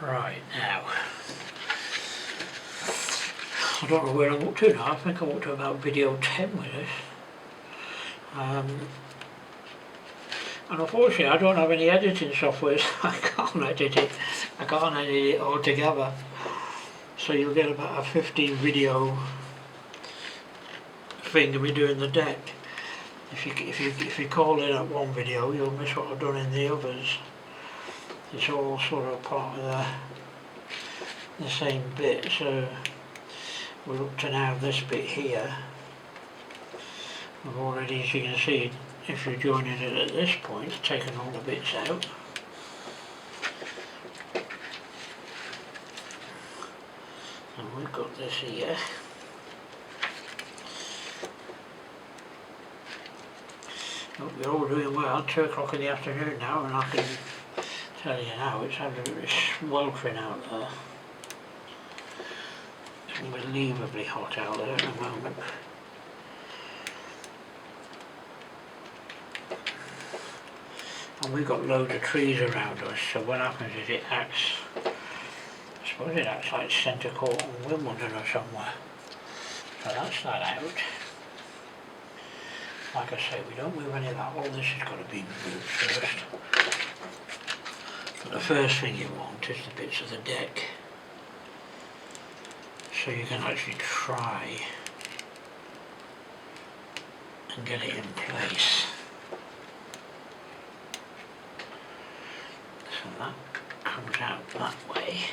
Right, now, I don't know where I'm up to now. I think I'm up to about video 10 with this. And unfortunately I don't have any editing software, so I can't edit it. I can't edit it all together. So you'll get about a 15 video thing of me doing the deck. If you call in at one video, you'll miss what I've done in the others. It's all sort of part of the same bit. So we're up to now this bit here. I've already, as you can see, if you're joining it at this point, taken all the bits out. And we've got this here. Hope you're all doing well. 2 o'clock in the afternoon now, and I can tell you now it's absolutely sweltering out there. It's unbelievably hot out there at the moment. And we've got loads of trees around us, so what happens is it acts, I suppose it acts like centre court on Wimbledon or somewhere. So that's that out. Like I say, we don't move any of that. All this has got to be moved first. But the first thing you want is the bits of the deck. So you can actually try and get it in place. So that comes out that way.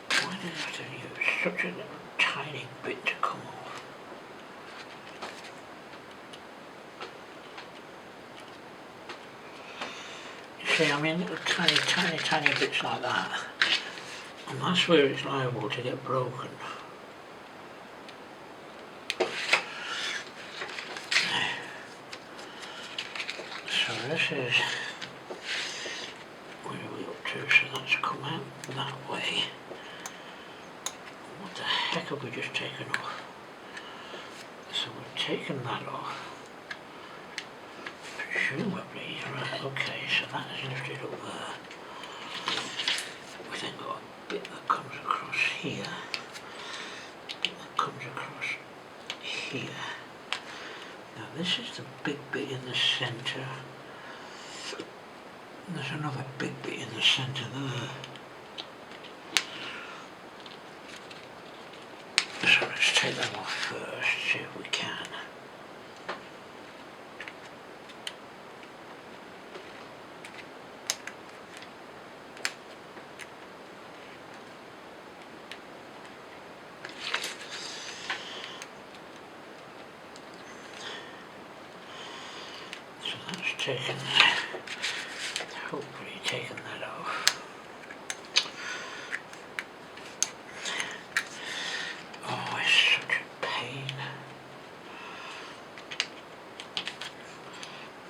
Why did I have to use such a little tiny bit to come off? See, I mean little tiny bits like that, and that's where it's liable to get broken. So this is, where are we up to? So that's come out that way. What the heck have we just taken off? So we've taken that off. Presumably, right, okay, so that is lifted up there. We've then got a bit that comes across here, a bit that comes across here. Now this is the big bit in the centre. There's another big bit in the centre there. So let's take them off first, see if we can. Taken, hopefully taken that off. Oh, it's such a pain.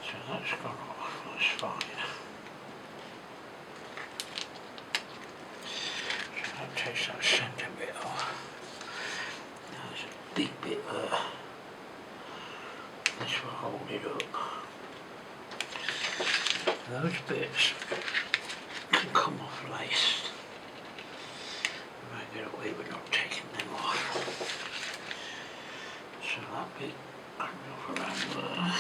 So that's gone off, that's fine. So that takes that centre bit off. Now there's a big bit there. This will hold it up. Those bits can come off laced. I might get away with not taking them off. So that bit comes off around there.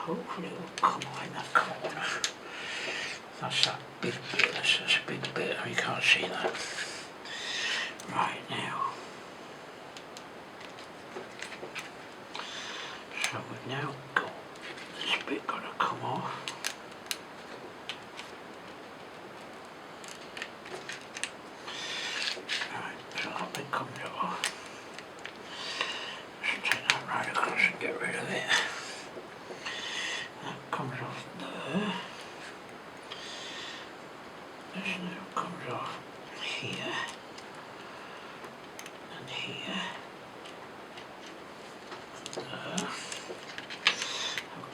Hopefully it will come out in that corner. That's that big bit, that's a big bit, you can't see that. Right, now. So we've now got this bit got to come off. Right, so that bit comes off. Just take that right across and get rid of it. Comes off there. here and here. There.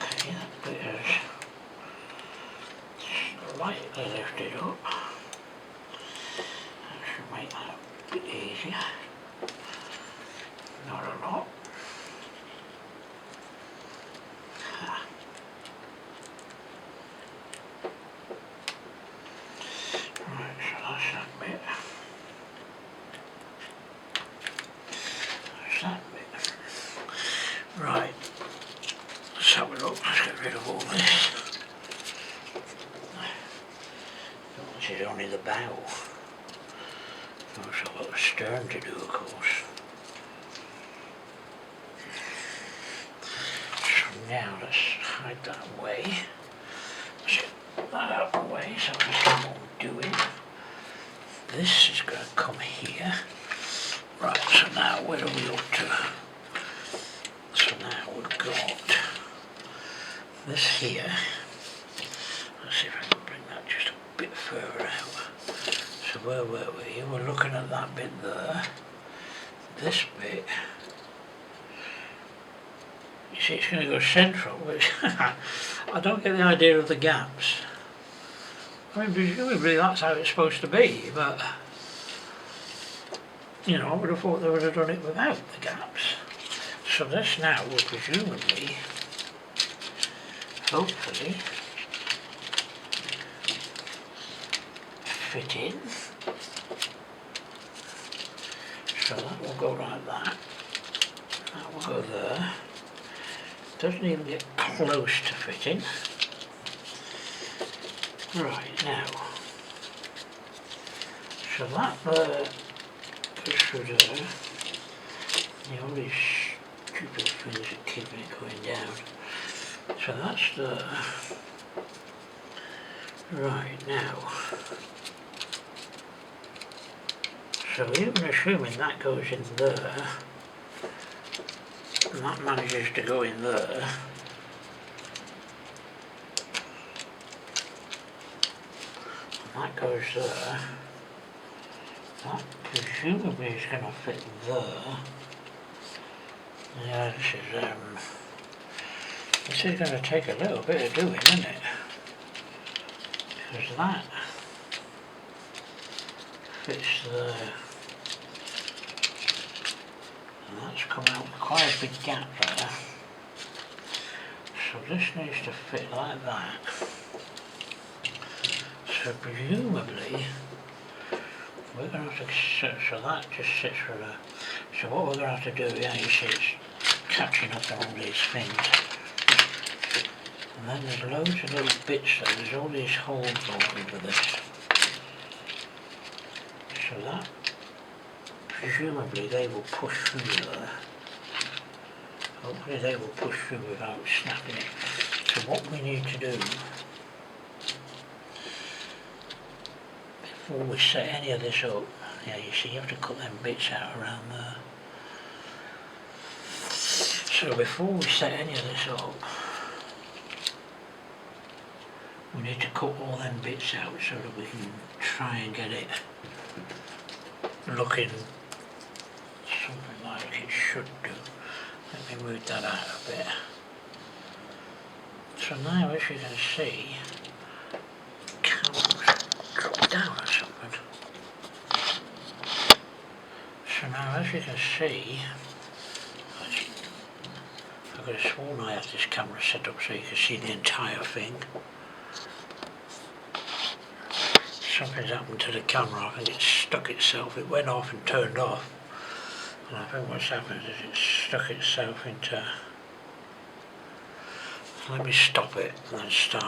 Okay, that bit is slightly lifted up. That should make that a bit easier. Not a lot. Right, so that's that bit. That's that bit. Right, let's have a look. Let's get rid of all this. This is only the bow. Also got the stern to do, of course. So now let's hide that away. Let's get that out of the way so we can see what we're doing. This is going to come here. Right, so now where are we up to? So now we've got this here. Let's see if I can bring that just a bit further out. So where were we? We're looking at that bit there. This bit. You see it's going to go central, which I don't get the idea of the gaps. I mean, presumably that's how it's supposed to be, but you know, I would have thought they would have done it without the gaps. So this now will presumably, hopefully, fit in. So that will go like that. That will go there. Doesn't even get close to fitting. Right, now. So that there goes through there. All these stupid things are keeping it going down. So that's there. Right, now. So even assuming that goes in there, and that manages to go in there, and that goes there, that presumably is going to fit there. Yeah, this is going to take a little bit of doing, isn't it? Because that fits there. And that's come out with quite a big gap there. So this needs to fit like that. So presumably we're going to have to, so that just sits for the, so what we're going to have to do, yeah, you see it's catching up on all these things. And then there's loads of little bits there, there's all these holes all over this. So that, presumably they will push through there. Hopefully they will push through without snapping it. So what we need to do, before we set any of this up, yeah, you see you have to cut them bits out around there. So before we set any of this up, we need to cut all them bits out so that we can try and get it looking something like it should do. Let me move that out a bit. So now as you can see, the camera's dropped down or something. So now as you can see, I could have sworn I had this camera set up so you can see the entire thing. Something's happened to the camera, I think it's stuck itself, it went off and turned off. And I think what's happened is it's stuck itself into, let me stop it and then start.